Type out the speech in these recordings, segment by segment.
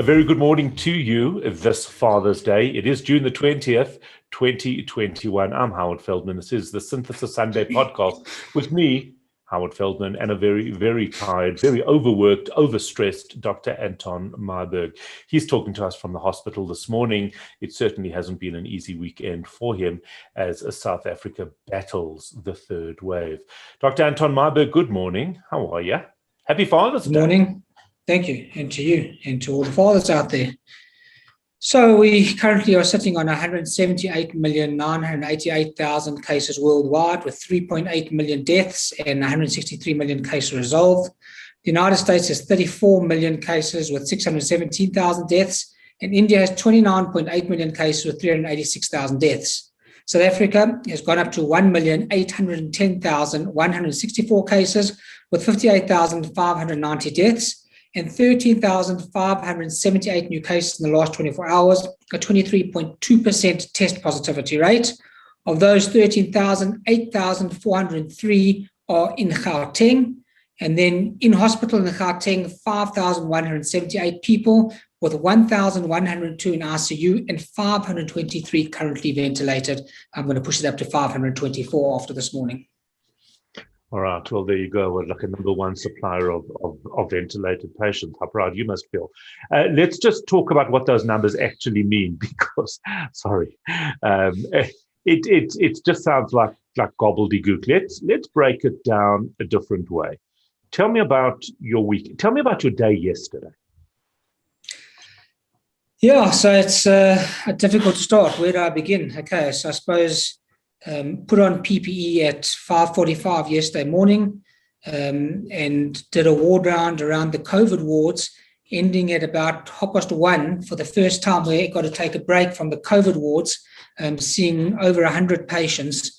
very good morning to you this Father's Day. It is June the 20th, 2021. I'm Howard Feldman. This is the Synthesis Sunday podcast with me, Howard Feldman, and a very, very tired, very overworked, overstressed Dr. Anton Meyberg. He's talking to us from the hospital this morning. It certainly hasn't been an easy weekend for him as South Africa battles the third wave. Dr. Anton Meyberg, good morning. How are you? Happy Father's Day. Good morning. Thank you, and to you, and to all the fathers out there. So we currently are sitting on 178,988,000 cases worldwide, with 3.8 million deaths and 163 million cases resolved. The United States has 34 million cases with 617,000 deaths, and India has 29.8 million cases with 386,000 deaths. South Africa has gone up to 1,810,164 cases with 58,590 deaths, and 13,578 new cases in the last 24 hours, a 23.2% test positivity rate. Of those, 8,403 are in Gauteng. And then in hospital in Gauteng, 5,178 people, with 1,102 in ICU and 523 currently ventilated. I'm going to push it up to 524 after this morning. All right. Well, there you go. We're like a number one supplier of ventilated patients. How proud you must feel. Let's just talk about what those numbers actually mean, because, it just sounds like gobbledygook. Let's break it down a different way. Tell me about your week. Tell me about your day yesterday. Yeah, so it's difficult to start. Where do I begin? Okay, so I suppose put on PPE at 5:45 yesterday morning and did a ward round around the COVID wards, ending at about 1:30 for the first time where I got to take a break from the COVID wards, seeing over 100 patients,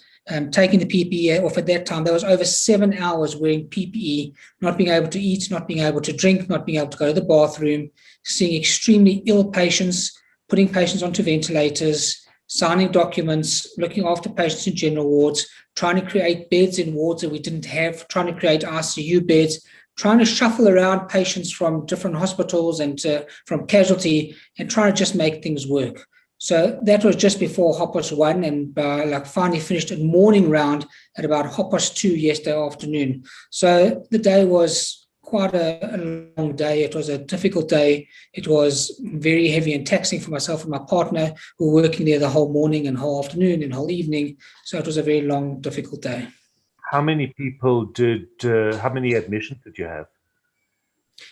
taking the PPE off at that time. There was over 7 hours wearing PPE, not being able to eat, not being able to drink, not being able to go to the bathroom, seeing extremely ill patients, putting patients onto ventilators, signing documents, looking after patients in general wards, trying to create beds in wards that we didn't have, trying to create ICU beds, trying to shuffle around patients from different hospitals and from casualty, and trying to just make things work. So that was just before 1:30, and finally finished a morning round at about 2:30 yesterday afternoon. So the day was quite a long day. It was a difficult day. It was very heavy and taxing for myself and my partner, who were working there the whole morning and whole afternoon and whole evening. So it was a very long, difficult day. How many admissions did you have?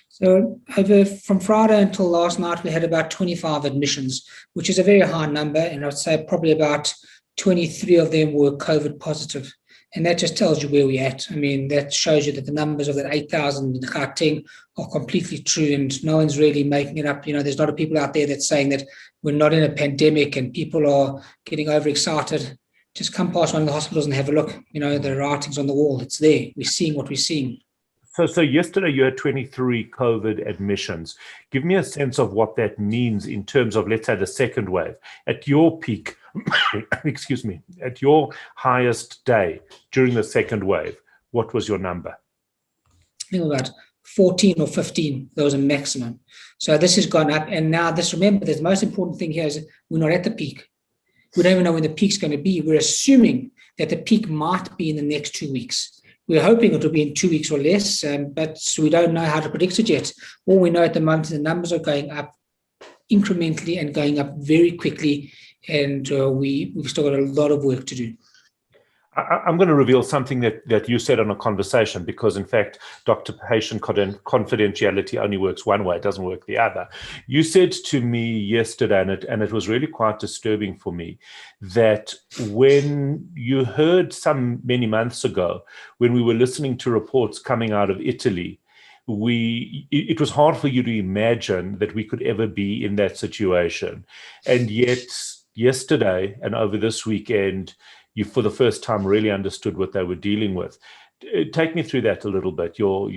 So from Friday until last night, we had about 25 admissions, which is a very high number. And I'd say probably about 23 of them were COVID positive. And that just tells you where we're at. I mean, that shows you that the numbers of that 8,000 in Gauteng are completely true, and no one's really making it up. You know, there's a lot of people out there that's saying that we're not in a pandemic and people are getting overexcited. Just come past one of the hospitals and have a look. You know, the writing's on the wall. It's there. We're seeing what we're seeing. So yesterday you had 23 COVID admissions. Give me a sense of what that means in terms of, let's say, the second wave. At your peak, excuse me, at your highest day during the second wave, what was your number? I think about 14 or 15. That was a maximum. So this has gone up. And now remember, the most important thing here is we're not at the peak. We don't even know when the peak's going to be. We're assuming that the peak might be in the next 2 weeks. We're hoping it will be in 2 weeks or less, but we don't know how to predict it yet. All we know at the moment is the numbers are going up incrementally and going up very quickly, and we've still got a lot of work to do. I'm going to reveal something that you said on a conversation, because in fact, doctor-patient confidentiality only works one way, it doesn't work the other. You said to me yesterday, and it was really quite disturbing for me, that when you heard many months ago, when we were listening to reports coming out of Italy, it was hard for you to imagine that we could ever be in that situation. And yet yesterday and over this weekend, you for the first time really understood what they were dealing with. Take me through that a little bit, your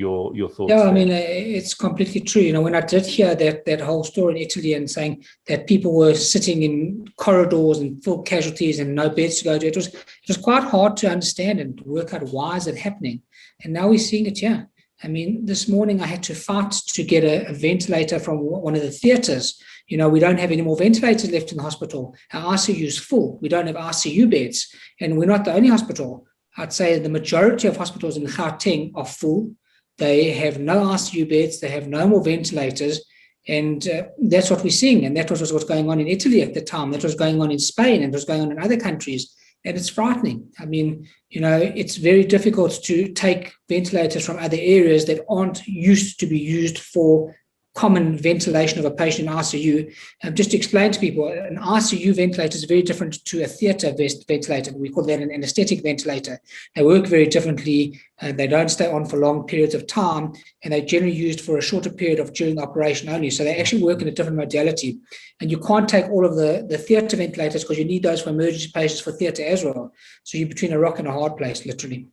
thoughts. Yeah, I mean, it's completely true. You know, when I did hear that whole story in Italy and saying that people were sitting in corridors and full casualties and no beds to go to, it was quite hard to understand and work out why is it happening. And now we're seeing it here. I mean, this morning I had to fight to get a ventilator from one of the theaters. We don't have any more ventilators left in the hospital. Our ICU is full. We don't have ICU beds. And we're not the only hospital. I'd say the majority of hospitals in Gauteng are full. They have no ICU beds. They have no more ventilators. And that's what we're seeing. And that was what was going on in Italy at the time. That was going on in Spain, and it was going on in other countries. And it's frightening. I mean, it's very difficult to take ventilators from other areas that aren't used to be used for common ventilation of a patient in ICU. Just to explain to people, an ICU ventilator is very different to a theatre ventilator. We call that an anesthetic ventilator. They work very differently. They don't stay on for long periods of time, and they're generally used for a shorter period of during operation only. So they actually work in a different modality. And you can't take all of the theatre ventilators because you need those for emergency patients for theatre as well. So you're between a rock and a hard place, literally.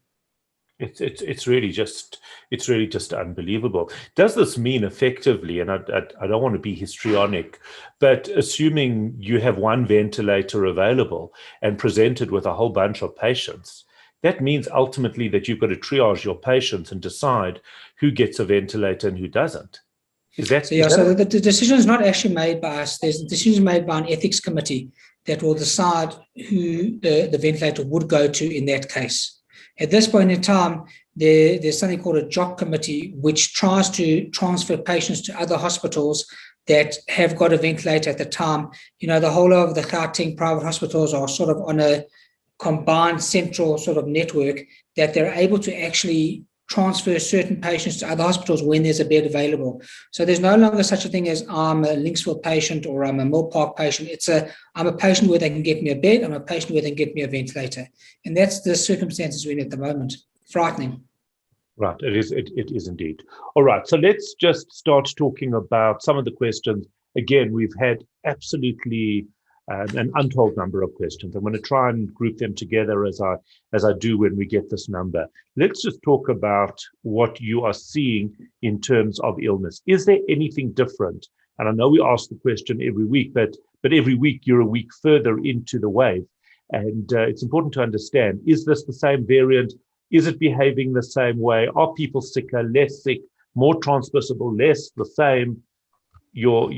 It's really just unbelievable. Does this mean effectively, and I don't want to be histrionic, but assuming you have one ventilator available and presented with a whole bunch of patients, that means ultimately that you've got to triage your patients and decide who gets a ventilator and who doesn't. So the decision is not actually made by us. There's a decision made by an ethics committee that will decide who the ventilator would go to in that case. At this point in time, there's something called a JOC committee, which tries to transfer patients to other hospitals that have got a ventilator at the time. The whole of the Gauteng private hospitals are sort of on a combined central sort of network that they're able to actually transfer certain patients to other hospitals when there's a bed available. So there's no longer such a thing as I'm a Linksville patient or I'm a Mill Park patient. I'm a patient where they can get me a bed. I'm a patient where they can get me a ventilator. And that's the circumstances we're in at the moment. Frightening. Right. It is indeed. All right. So let's just start talking about some of the questions. Again, we've had absolutely an untold number of questions. I'm going to try and group them together as I do when we get this number. Let's just talk about what you are seeing in terms of illness. Is there anything different? And I know we ask the question every week, but every week you're a week further into the wave. And it's important to understand, is this the same variant? Is it behaving the same way? Are people sicker, less sick, more transmissible, less, the same? Your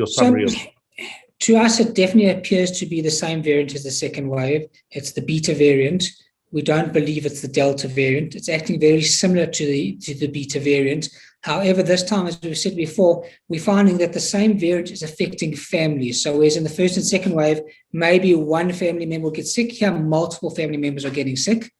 summary of... To us, it definitely appears to be the same variant as the second wave. It's the beta variant. We don't believe it's the Delta variant. It's acting very similar to the beta variant. However, this time, as we've said before, we're finding that the same variant is affecting families. So whereas in the first and second wave, maybe one family member will get sick, here multiple family members are getting sick.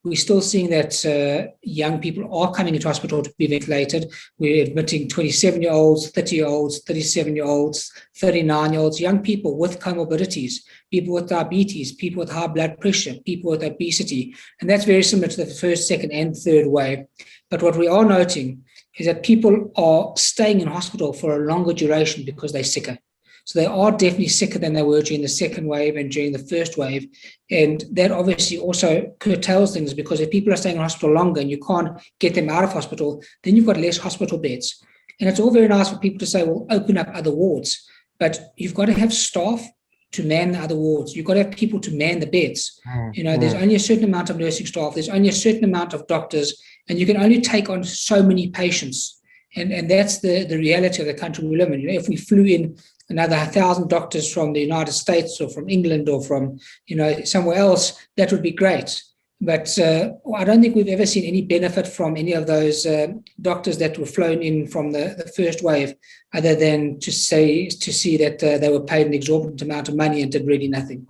We're still seeing that young people are coming into hospital to be ventilated. We're admitting 27-year-olds, 30-year-olds, 37-year-olds, 39-year-olds, young people with comorbidities, people with diabetes, people with high blood pressure, people with obesity. And that's very similar to the first, second, and third wave. But what we are noting is that people are staying in hospital for a longer duration because they're sicker. So they are definitely sicker than they were during the second wave and during the first wave. And that obviously also curtails things, because if people are staying in hospital longer and you can't get them out of hospital, then you've got less hospital beds. And it's all very nice for people to say, well, open up other wards. But you've got to have staff to man the other wards. You've got to have people to man the beds. There's only a certain amount of nursing staff. There's only a certain amount of doctors, and you can only take on so many patients. And that's the reality of the country we live in. If we flew in another 1,000 doctors from the United States or from England or from, somewhere else, that would be great. But I don't think we've ever seen any benefit from any of those doctors that were flown in from the first wave, other than to see that they were paid an exorbitant amount of money and did really nothing.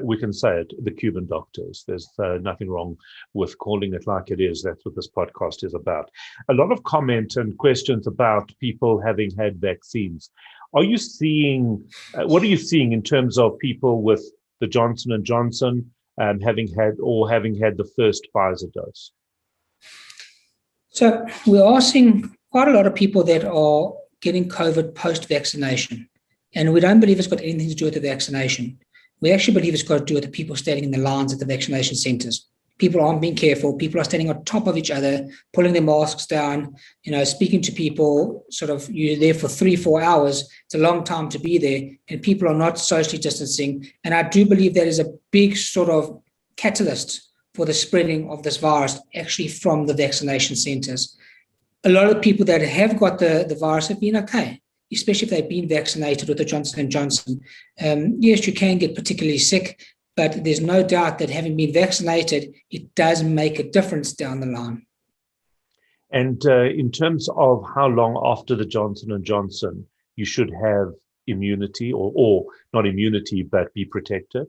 We can say it, the Cuban doctors. There's nothing wrong with calling it like it is. That's what this podcast is about. A lot of comment and questions about people having had vaccines. Are you seeing, what are you seeing in terms of people with the Johnson & Johnson having had the first Pfizer dose? So we are seeing quite a lot of people that are getting COVID post-vaccination. And we don't believe it's got anything to do with the vaccination. We actually believe it's got to do with the people standing in the lines at the vaccination centers. People aren't being careful. People are standing on top of each other, pulling their masks down, speaking to people, you're there for 3-4 hours. It's a long time to be there, and people are not socially distancing. And I do believe that is a big sort of catalyst for the spreading of this virus actually from the vaccination centers. A lot of the people that have got the virus have been okay, especially if they've been vaccinated with the Johnson & Johnson. Yes, you can get particularly sick, but there's no doubt that having been vaccinated, it does make a difference down the line. And in terms of how long after the Johnson & Johnson you should have immunity or not immunity, but be protected?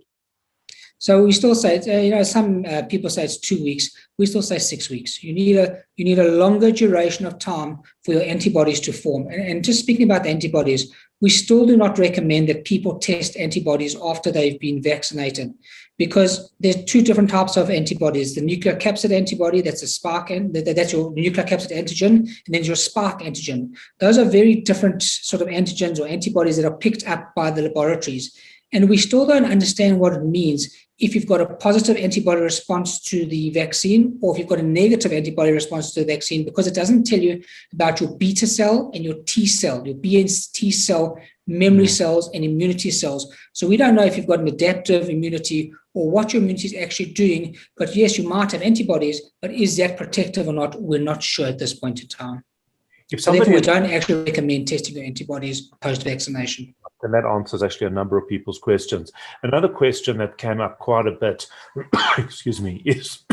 So we still say, some people say it's 2 weeks. We still say 6 weeks. You need a longer duration of time for your antibodies to form. And just speaking about the antibodies, we still do not recommend that people test antibodies after they've been vaccinated, because there's two different types of antibodies. The nuclear capsid antibody, that's a spike, that's your nuclear capsid antigen, and then your spike antigen. Those are very different sort of antigens or antibodies that are picked up by the laboratories. And we still don't understand what it means if you've got a positive antibody response to the vaccine or if you've got a negative antibody response to the vaccine, because it doesn't tell you about your beta cell and your T cell, your B and T cell, memory cells and immunity cells. So we don't know if you've got an adaptive immunity or what your immunity is actually doing. But yes, you might have antibodies, but is that protective or not? We're not sure at this point in time. So therefore, we don't actually recommend testing your antibodies post-vaccination. And that answers actually a number of people's questions. Another question that came up quite a bit, excuse me, is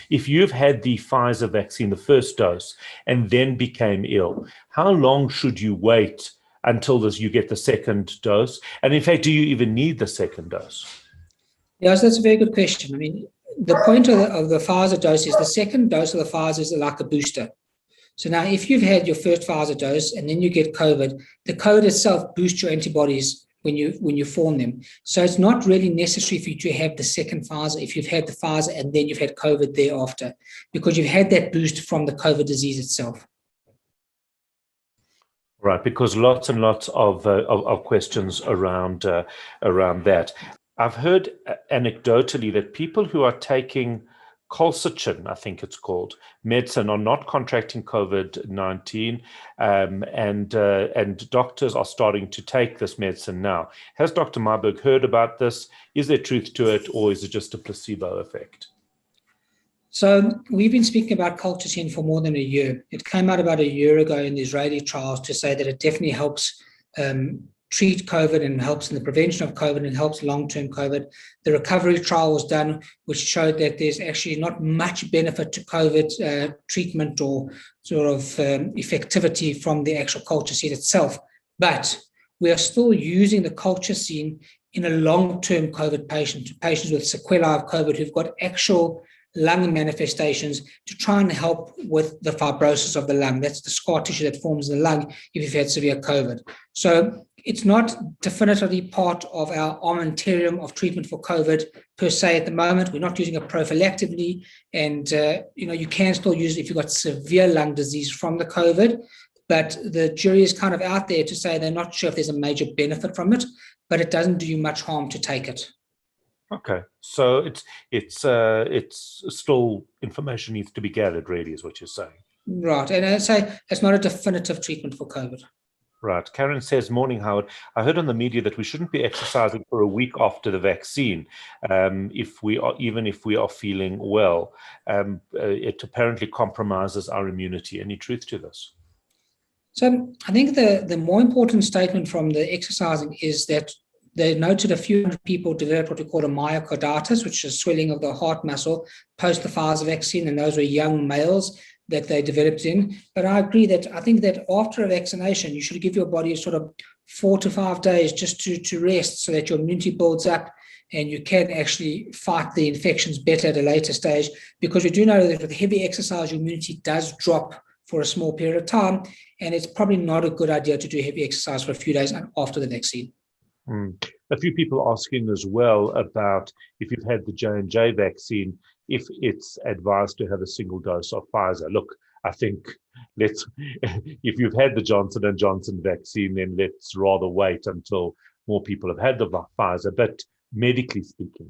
if you've had the Pfizer vaccine, the first dose, and then became ill, how long should you wait until you get the second dose? And in fact, do you even need the second dose? Yes, that's a very good question. I mean, the point of the Pfizer dose is the second dose of the Pfizer is like a booster. So now if you've had your first Pfizer dose and then you get COVID, the COVID itself boosts your antibodies when you form them. So it's not really necessary for you to have the second Pfizer if you've had the Pfizer and then you've had COVID thereafter, because you've had that boost from the COVID disease itself. Right, because lots and lots of questions around that. I've heard anecdotally that people who are taking colchicine, I think it's called, medicine, are not contracting COVID-19, and doctors are starting to take this medicine now. Has Dr. Meyberg heard about this? Is there truth to it, or is it just a placebo effect? So we've been speaking about colchicine for more than a year. It came out about a year ago in the Israeli trials to say that it definitely helps treat COVID and helps in the prevention of COVID and helps long-term COVID. The recovery trial was done, which showed that there's actually not much benefit to COVID treatment or sort of effectivity from the actual colchicine itself. But we are still using the colchicine in a long-term COVID patient, patients with sequelae of COVID who've got actual lung manifestations, to try and help with the fibrosis of the lung. That's the scar tissue that forms in the lung if you've had severe COVID. So it's not definitively part of our armamentarium of treatment for COVID per se at the moment. We're not using it prophylactically, and you can still use it if you've got severe lung disease from the COVID. But the jury is kind of out there to say they're not sure if there's a major benefit from it, but it doesn't do you much harm to take it. Okay, so it's still information needs to be gathered, really, is what you're saying. Right, and I say it's not a definitive treatment for COVID. Right. Karen says, morning, Howard. I heard on the media that we shouldn't be exercising for a week after the vaccine, even if we are feeling well. It apparently compromises our immunity. Any truth to this? So I think the more important statement from the exercising is that they noted a few hundred people developed what we call a myocarditis, which is swelling of the heart muscle post the Pfizer vaccine, and those were young males that they developed in. But I agree that I think that after a vaccination, you should give your body sort of 4 to 5 days just to rest so that your immunity builds up and you can actually fight the infections better at a later stage, because we do know that with heavy exercise, your immunity does drop for a small period of time, and it's probably not a good idea to do heavy exercise for a few days after the vaccine. A few people asking as well about if you've had the J&J vaccine, if it's advised to have a single dose of Pfizer. Look, I think if you've had the Johnson & Johnson vaccine, then let's rather wait until more people have had the Pfizer, but medically speaking.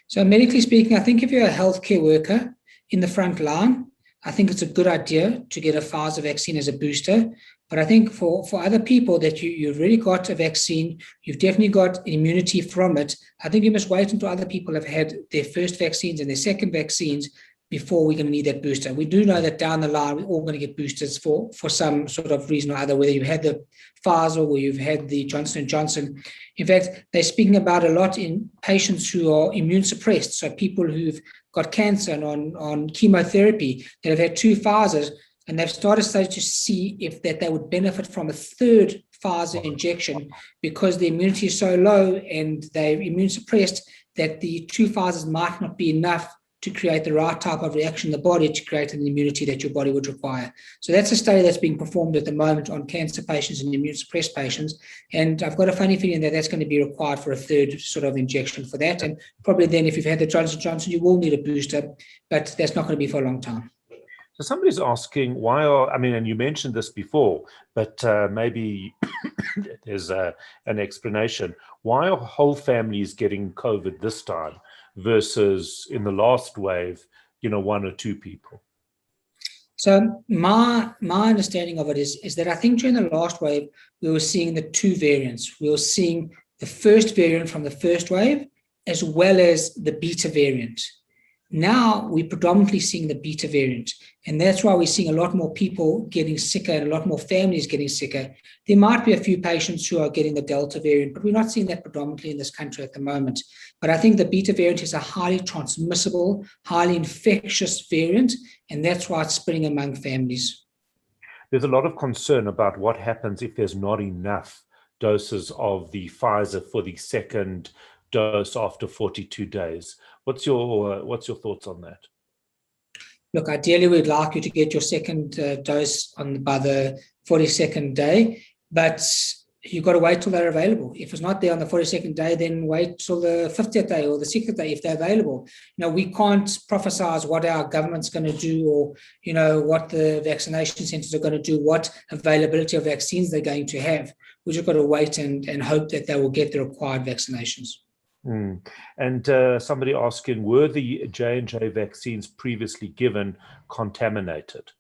So medically speaking, I think if you're a healthcare worker in the front line, I think it's a good idea to get a Pfizer vaccine as a booster. But I think for other people that you've already got a vaccine, you've definitely got immunity from it. I think you must wait until other people have had their first vaccines and their second vaccines before we're going to need that booster. We do know that down the line, we're all going to get boosters for some sort of reason or other, whether you've had the Pfizer or you've had the Johnson & Johnson. In fact, they're speaking about a lot in patients who are immune suppressed, so people who've got cancer and on chemotherapy that have had 2 Pfizers, and they've started to see if that they would benefit from a third Pfizer injection because the immunity is so low and they're immune suppressed that the 2 Pfizers might not be enough to create the right type of reaction in the body to create an immunity that your body would require. So that's a study that's being performed at the moment on cancer patients and immune suppressed patients. And I've got a funny feeling that that's going to be required for a third sort of injection for that. And probably then if you've had the Johnson & Johnson, you will need a booster, but that's not going to be for a long time. So somebody's asking and you mentioned this before, but maybe there's an explanation. Why are whole families getting COVID this time versus in the last wave, 1 or 2 people? So my understanding of it is that I think during the last wave, we were seeing the 2 variants. We were seeing the first variant from the first wave, as well as the beta variant. Now we're predominantly seeing the beta variant, and that's why we're seeing a lot more people getting sicker and a lot more families getting sicker. There might be a few patients who are getting the Delta variant, but we're not seeing that predominantly in this country at the moment. But I think the beta variant is a highly transmissible, highly infectious variant, and that's why it's spreading among families. There's a lot of concern about what happens if there's not enough doses of the Pfizer for the second dose after 42 days. What's your thoughts on that? Look, ideally, we'd like you to get your second dose by the 42nd day, but you've got to wait till they're available. If it's not there on the 42nd day, then wait till the 50th day or the 60th day if they're available. We can't prophesize what our government's going to do or, what the vaccination centers are going to do, what availability of vaccines they're going to have. We've just got to wait and hope that they will get the required vaccinations. And somebody asking, were the J&J vaccines previously given contaminated?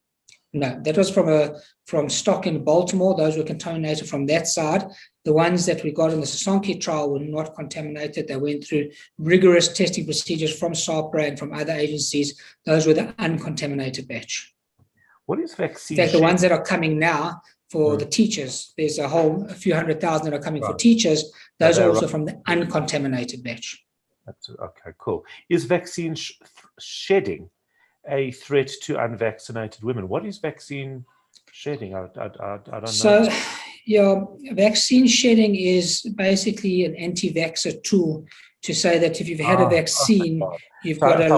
No, that was from stock in Baltimore. Those were contaminated from that side. The ones that we got in the Sasonki trial were not contaminated. They went through rigorous testing procedures from SAHPRA and from other agencies. Those were the uncontaminated batch. What is vaccine? In fact, the ones that are coming now for the teachers, there's a few 100,000 that are coming for teachers. Those are also from the uncontaminated batch. That's okay, cool. Is vaccine shedding a threat to unvaccinated women? What is vaccine shedding? I don't know. So, vaccine shedding is basically an anti-vaxxer tool to say that if you've had a vaccine, you've got a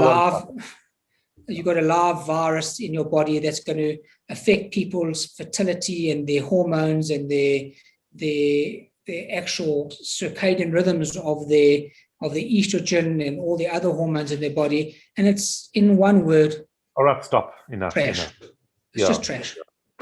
live virus in your body that's going to affect people's fertility and their hormones and their actual circadian rhythms of the estrogen and all the other hormones in their body. And it's in one word. All right, stop. Enough. Trash. It's just trash.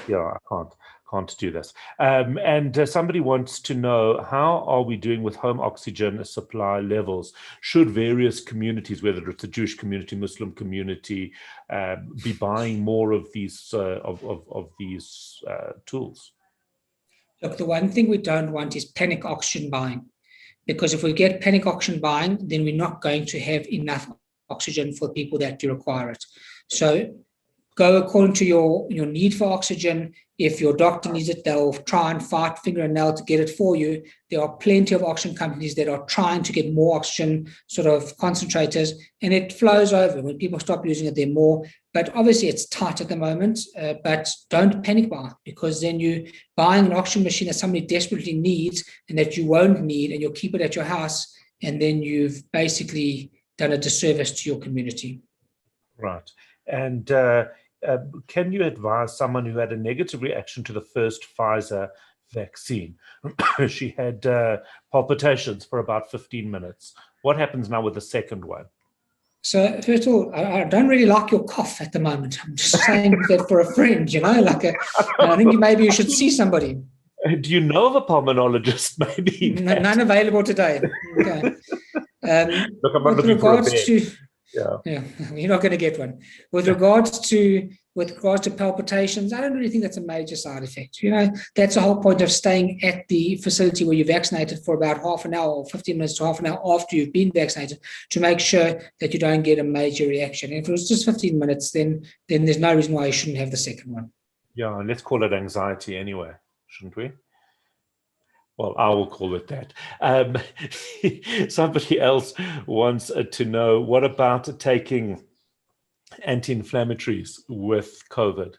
Yeah, I can't do this. And somebody wants to know, how are we doing with home oxygen supply levels? Should various communities, whether it's the Jewish community, Muslim community, be buying more of these tools? Look, the one thing we don't want is panic oxygen buying, because if we get panic oxygen buying, then we're not going to have enough oxygen for people that do require it. So go according to your need for oxygen. If your doctor needs it, they'll try and fight finger and nail to get it for you. There are plenty of oxygen companies that are trying to get more oxygen sort of concentrators, and it flows over. When people stop using it, they're more. But obviously it's tight at the moment, but don't panic buy, because then you're buying an oxygen machine that somebody desperately needs and that you won't need, and you'll keep it at your house, and then you've basically done a disservice to your community. Right. And can you advise someone who had a negative reaction to the first Pfizer vaccine? She had palpitations for about 15 minutes. What happens now with the second one? So first of all, I don't really like your cough at the moment. I'm just saying that for a friend, I think maybe you should see somebody. Do you know of a pulmonologist? Maybe none available today. Okay. Look, I'm not looking for a bed. Yeah, you're not going to get one. With regards to with regards to palpitations, I don't really think that's a major side effect. That's the whole point of staying at the facility where you're vaccinated for about half an hour or 15 minutes to half an hour after you've been vaccinated to make sure that you don't get a major reaction. And if it was just 15 minutes, then there's no reason why you shouldn't have the second one. Yeah, let's call it anxiety anyway, shouldn't we? Well, I will call it that. Somebody else wants to know, what about taking anti-inflammatories with COVID?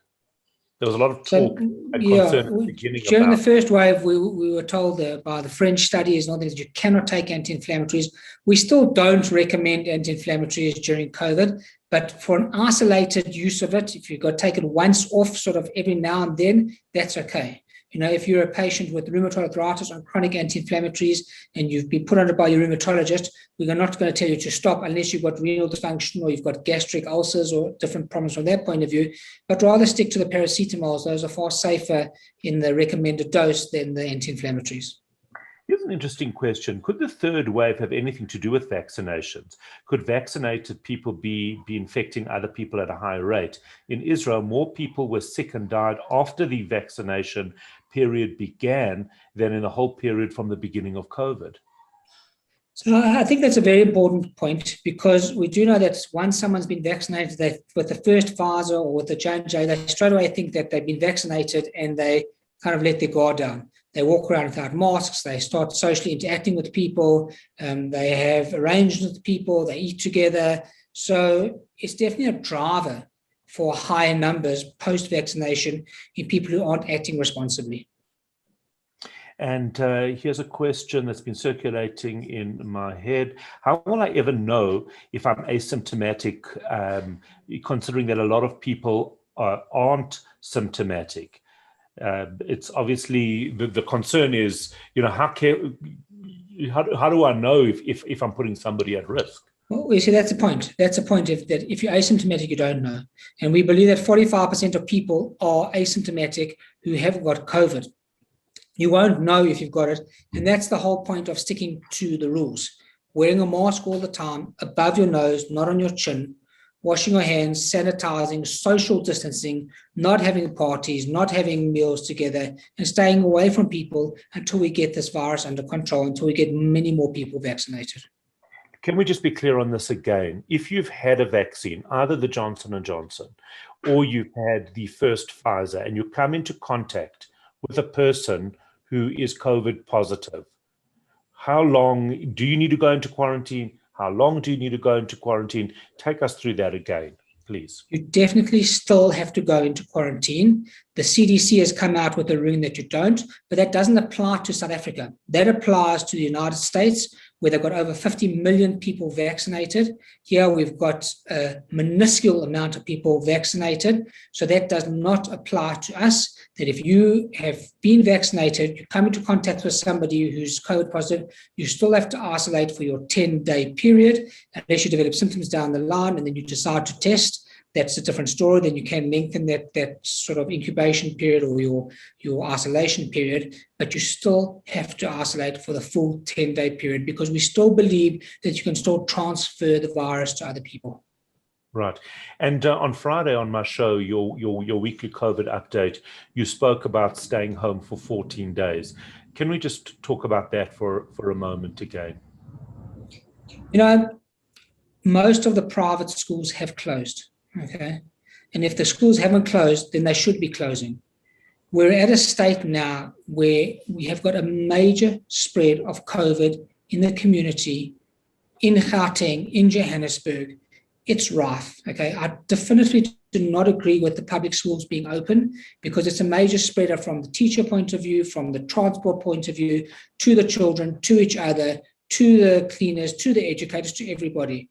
There was a lot of talk and concern at the beginning during the first wave, we were told by the French studies and all that you cannot take anti-inflammatories. We still don't recommend anti-inflammatories during COVID, but for an isolated use of it, if you've got to take it once off sort of every now and then, that's okay. If you're a patient with rheumatoid arthritis on chronic anti-inflammatories and you've been put on it by your rheumatologist, we're not going to tell you to stop unless you've got renal dysfunction or you've got gastric ulcers or different problems from that point of view, but rather stick to the paracetamols. Those are far safer in the recommended dose than the anti-inflammatories. Here's an interesting question. Could the third wave have anything to do with vaccinations? Could vaccinated people be infecting other people at a higher rate? In Israel, more people were sick and died after the vaccination period began than in the whole period from the beginning of COVID. So I think that's a very important point, because we do know that once someone's been vaccinated with the first Pfizer or with the J&J, they straight away think that they've been vaccinated and they kind of let their guard down. They walk around without masks, they start socially interacting with people, they have arrangements with people, they eat together. So it's definitely a driver for higher numbers post-vaccination in people who aren't acting responsibly. And here's a question that's been circulating in my head. How will I ever know if I'm asymptomatic, considering that a lot of people aren't symptomatic? It's obviously the concern is, how do I know if I'm putting somebody at risk? Well, you see, that's the point. That's the point, that if you're asymptomatic, you don't know. And we believe that 45% of people are asymptomatic who have got COVID. You won't know if you've got it. And that's the whole point of sticking to the rules. Wearing a mask all the time, above your nose, not on your chin, washing your hands, sanitizing, social distancing, not having parties, not having meals together, and staying away from people until we get this virus under control, until we get many more people vaccinated. Can we just be clear on this again? If you've had a vaccine, either the Johnson & Johnson or you've had the first Pfizer, and you come into contact with a person who is COVID positive, how long do you need to go into quarantine? How long do you need to go into quarantine? Take us through that again, please. You definitely still have to go into quarantine. The CDC has come out with a ruling that you don't, but that doesn't apply to South Africa. That applies to the United States, where they've got over 50 million people vaccinated. Here we've got a minuscule amount of people vaccinated. So that does not apply to us, that if you have been vaccinated, you come into contact with somebody who's COVID positive, you still have to isolate for your 10-day period, unless you develop symptoms down the line and then you decide to test. That's a different story. Then you can lengthen that sort of incubation period or your isolation period, but you still have to isolate for the full 10-day period, because we still believe that you can still transfer the virus to other people. Right. And on Friday on my show, your weekly COVID update, you spoke about staying home for 14 days. Can we just talk about that for a moment again? Most of the private schools have closed. Okay. And if the schools haven't closed, then they should be closing. We're at a state now where we have got a major spread of COVID in the community, in Gauteng, in Johannesburg. It's rife. Okay. I definitively do not agree with the public schools being open, because it's a major spreader from the teacher point of view, from the transport point of view, to the children, to each other, to the cleaners, to the educators, to everybody.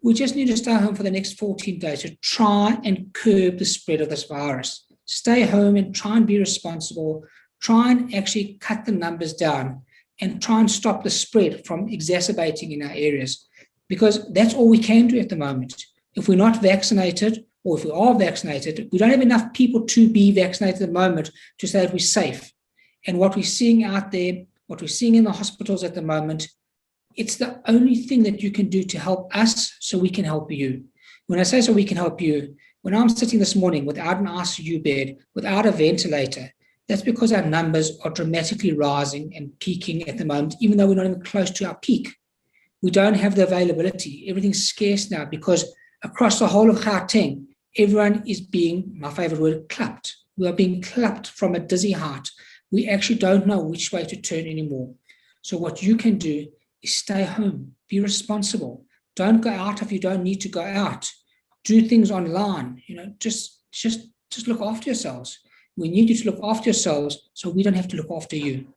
We just need to stay home for the next 14 days to try and curb the spread of this virus. Stay home and try and be responsible. Try and actually cut the numbers down and try and stop the spread from exacerbating in our areas, because that's all we can do at the moment. If we're not vaccinated, or if we are vaccinated, we don't have enough people to be vaccinated at the moment to say that we're safe. And what we're seeing out there, what we're seeing in the hospitals at the moment, it's the only thing that you can do to help us so we can help you. When I say so we can help you, When I'm sitting this morning without an ICU bed, without a ventilator, that's because our numbers are dramatically rising and peaking at the moment, even though we're not even close to our peak. We don't have the availability. Everything's scarce now because across the whole of Gauteng, everyone is being, my favorite word, clapped. We are being clapped from a dizzy height. We actually don't know which way to turn anymore. So what you can do is stay home, be responsible. Don't go out if you don't need to go out. Do things online. Just look after yourselves. We need you to look after yourselves so we don't have to look after you.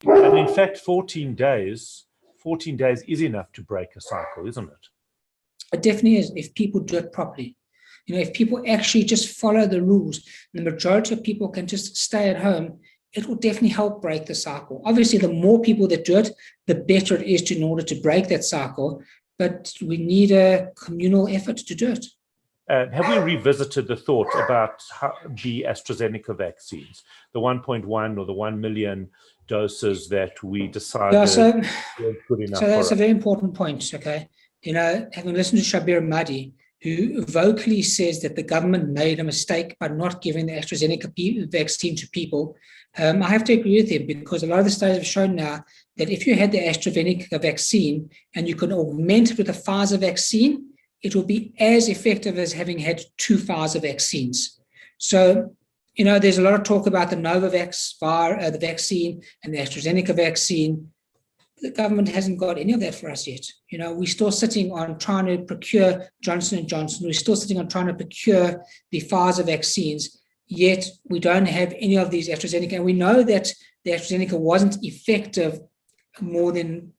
And in fact, 14 days is enough to break a cycle, isn't it? It definitely is, if people do it properly. If people actually just follow the rules, and the majority of people can just stay at home, it will definitely help break the cycle. Obviously, the more people that do it, the better it is in order to break that cycle. But we need a communal effort to do it. Have we revisited the thought about the AstraZeneca vaccines, the 1.1 or the 1 million doses that we decided weren't good enough? So that's a very important point, okay? Having listened to Shabir Mahdi, who vocally says that the government made a mistake by not giving the AstraZeneca vaccine to people, I have to agree with him, because a lot of the studies have shown now that if you had the AstraZeneca vaccine and you could augment it with a Pfizer vaccine, it will be as effective as having had 2 Pfizer vaccines. So, there's a lot of talk about the Novavax the vaccine and the AstraZeneca vaccine. The government hasn't got any of that for us yet. We're still sitting on trying to procure Johnson & Johnson. We're still sitting on trying to procure the Pfizer vaccines, yet we don't have any of these AstraZeneca. And we know that the AstraZeneca wasn't effective more than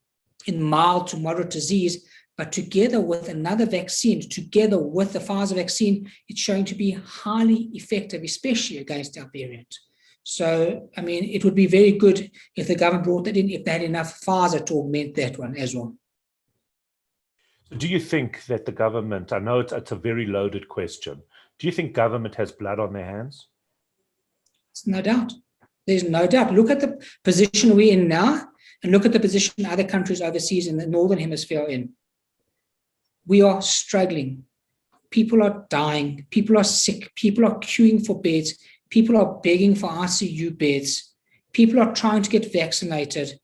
in mild to moderate disease, but together with another vaccine, together with the Pfizer vaccine, it's showing to be highly effective, especially against our variant. So, it would be very good if the government brought that in, if they had enough Pfizer to augment that one as well. So do you think that the government, I know it's a very loaded question, do you think government has blood on their hands? No doubt. There's no doubt. Look at the position we're in now, and look at the position other countries overseas in the Northern Hemisphere are in. We are struggling. People are dying. People are sick. People are queuing for beds. People are begging for ICU beds. People are trying to get vaccinated.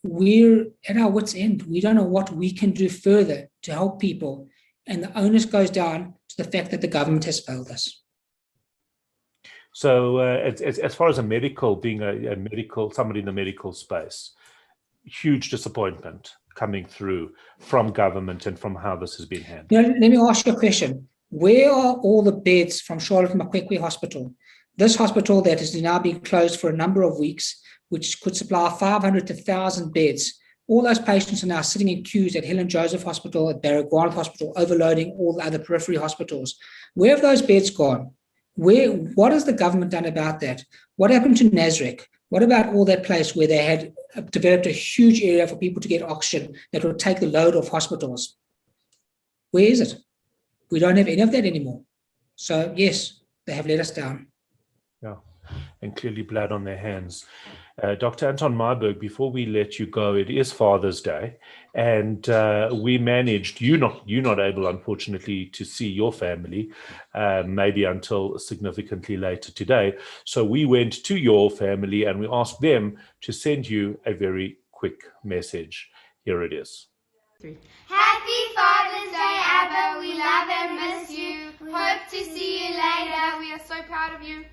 We're at our wits' end. We don't know what we can do further to help people. And the onus goes down to the fact that the government has failed us. So as far as being somebody in the medical space, huge disappointment coming through from government and from how this has been handled. Let me ask you a question. Where are all the beds from Charlotte Makwekwe Hospital? This hospital that is now being closed for a number of weeks, which could supply 500 to 1,000 beds. All those patients are now sitting in queues at Helen Joseph Hospital, at Baragwanath Hospital, overloading all the other periphery hospitals. Where have those beds gone? What has the government done about that? What happened to Nasrec? What about all that place where they had developed a huge area for people to get oxygen that would take the load off hospitals? Where is it? We don't have any of that anymore. So yes, they have let us down. Yeah, and clearly blood on their hands. Dr. Anton Meyberg, before we let you go, it is Father's Day, and we managed, you're not able, unfortunately, to see your family, maybe until significantly later today. So we went to your family and we asked them to send you a very quick message. Here it is. Happy Father's Day, Abba. We love and miss you. Hope to see you later. We are so proud of you.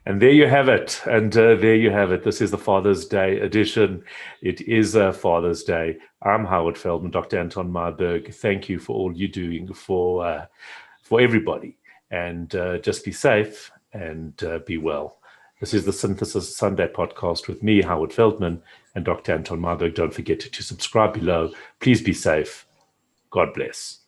And there you have it. And there you have it. This is the Father's Day edition. It is Father's Day. I'm Howard Feldman, Dr. Anton Meyberg. Thank you for all you're doing for everybody. And just be safe and be well. This is the Synthesis Sunday podcast with me, Howard Feldman, and Dr. Anton Meyberg. Don't forget to subscribe below. Please be safe. God bless.